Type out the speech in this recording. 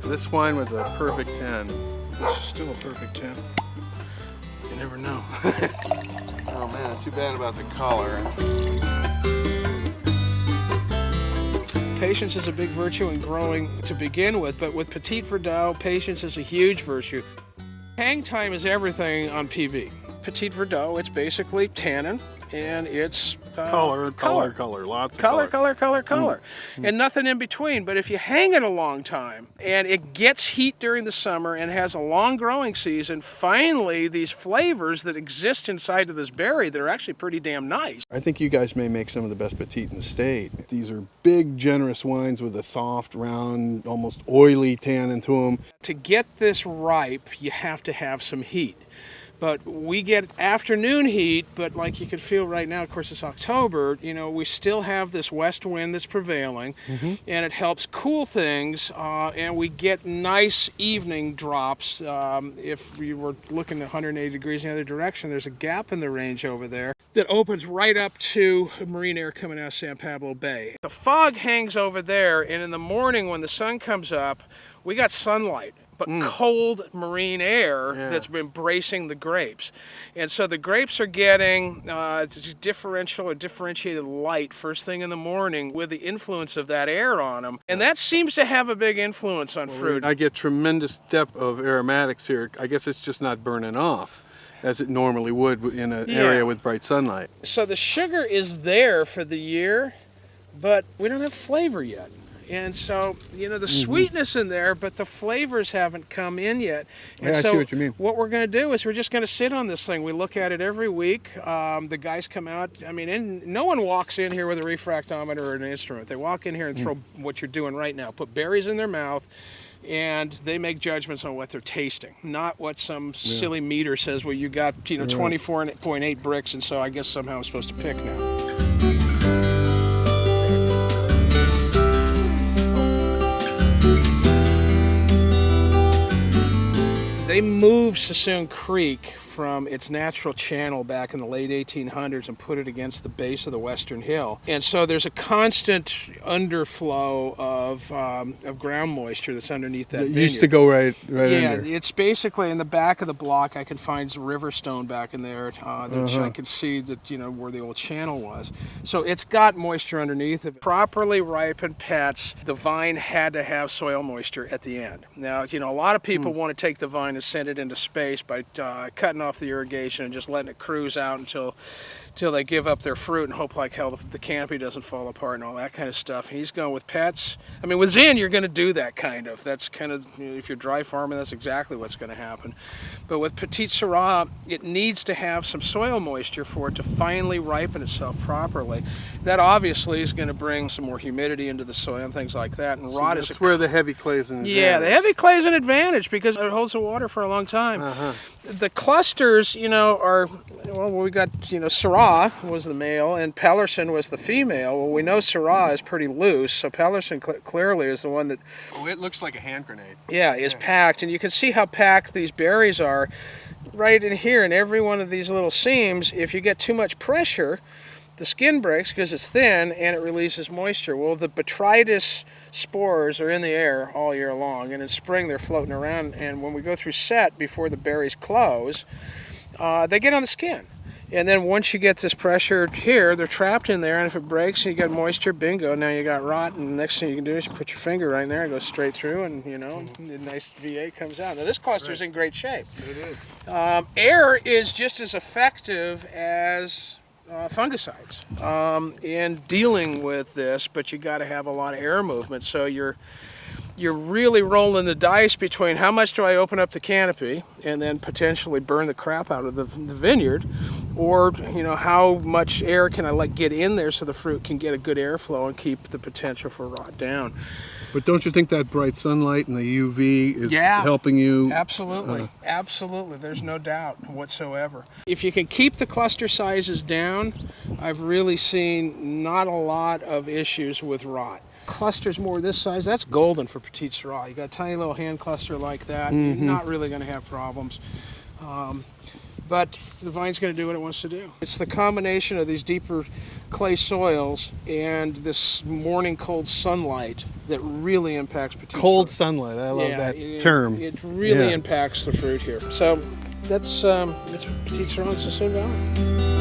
This wine was a perfect 10. This is still a perfect 10. You never know. Oh man, too bad about the color. Patience is a big virtue in growing to begin with, but with Petit Verdot, patience is a huge virtue. Hang time is everything on PV. Petit Verdot, it's basically tannin, and it's Color, lots of color. And nothing in between. But if you hang it a long time, and it gets heat during the summer and has a long growing season, finally these flavors that exist inside of this berry that are actually pretty damn nice. I think you guys may make some of the best Petit in the state. These are big, generous wines with a soft, round, almost oily tannin to them. To get this ripe, you have to have some heat. But we get afternoon heat, but like you can feel right now, of course it's October, you know, we still have this west wind that's prevailing, and it helps cool things, and we get nice evening drops. If we were looking at 180 degrees in the other direction, there's a gap in the range over there that opens right up to marine air coming out of San Pablo Bay. The fog hangs over there, and in the morning when the sun comes up, we got sunlight. But cold marine air that's been embracing the grapes. And so the grapes are getting differentiated light first thing in the morning with the influence of that air on them. And that seems to have a big influence on fruit. I get tremendous depth of aromatics here. I guess it's just not burning off as it normally would in an area with bright sunlight. So the sugar is there for the year, but we don't have flavor yet. And so, you know, the sweetness in there, but the flavors haven't come in yet. And I see what you mean. What we're going to do is we're just going to sit on this thing. We look at it every week. The guys come out. I mean, no one walks in here with a refractometer or an instrument. They walk in here and throw what you're doing right now, put berries in their mouth, and they make judgments on what they're tasting, not what some silly meter says, well, you got, 24.8 bricks, and so I guess somehow I'm supposed to pick now. They moved Suisun Creek from its natural channel back in the late 1800s and put it against the base of the Western Hill. And so there's a constant underflow of ground moisture that's underneath that vineyard. It used to go right under. Yeah, it's basically in the back of the block. I can find river stone back in there. I can see that, where the old channel was. So it's got moisture underneath it. Properly ripened pets, the vine had to have soil moisture at the end. Now, a lot of people want to take the vine and send it into space by cutting off the irrigation and just letting it cruise out until they give up their fruit and hope like hell the canopy doesn't fall apart and all that kind of stuff. And he's going with pets. I mean, with Zin, you're going to do that kind of. That's kind of, if you're dry farming, that's exactly what's going to happen. But with Petit Syrah, it needs to have some soil moisture for it to finally ripen itself properly. That obviously is going to bring some more humidity into the soil and things like that. And rot that's where the heavy clay is an advantage. Yeah, the heavy clay is an advantage because it holds the water for a long time. The clusters, we got, Syrah was the male and Pellerson was the female. Well, we know Syrah is pretty loose, so Pellerson clearly is the one that... Oh, it looks like a hand grenade. Yeah, is packed, and you can see how packed these berries are right in here in every one of these little seams. If you get too much pressure, the skin breaks because it's thin and it releases moisture. Well, the botrytis spores are in the air all year long, and in spring they're floating around, and when we go through set before the berries close, they get on the skin. And then once you get this pressure here, they're trapped in there, and if it breaks and you got moisture, bingo, now you got rot, and the next thing you can do is you put your finger right in there and go straight through, and a nice V8 comes out. Now this cluster's in great shape. It is. Air is just as effective as fungicides in dealing with this, but you got to have a lot of air movement, so you're really rolling the dice between how much do I open up the canopy and then potentially burn the crap out of the vineyard, or how much air can I let get in there so the fruit can get a good airflow and keep the potential for rot down. But don't you think that bright sunlight and the UV is helping you? Absolutely. Absolutely. There's no doubt whatsoever. If you can keep the cluster sizes down, I've really seen not a lot of issues with rot. Clusters more this size, that's golden for Petit Syrah. You got a tiny little hand cluster like that, you're not really going to have problems. but the vine's going to do what it wants to do. It's the combination of these deeper clay soils and this morning cold sunlight that really impacts Petite. Cold sunlight. I love that term. It really impacts the fruit here. So that's Petite Sirah in Suisun Valley.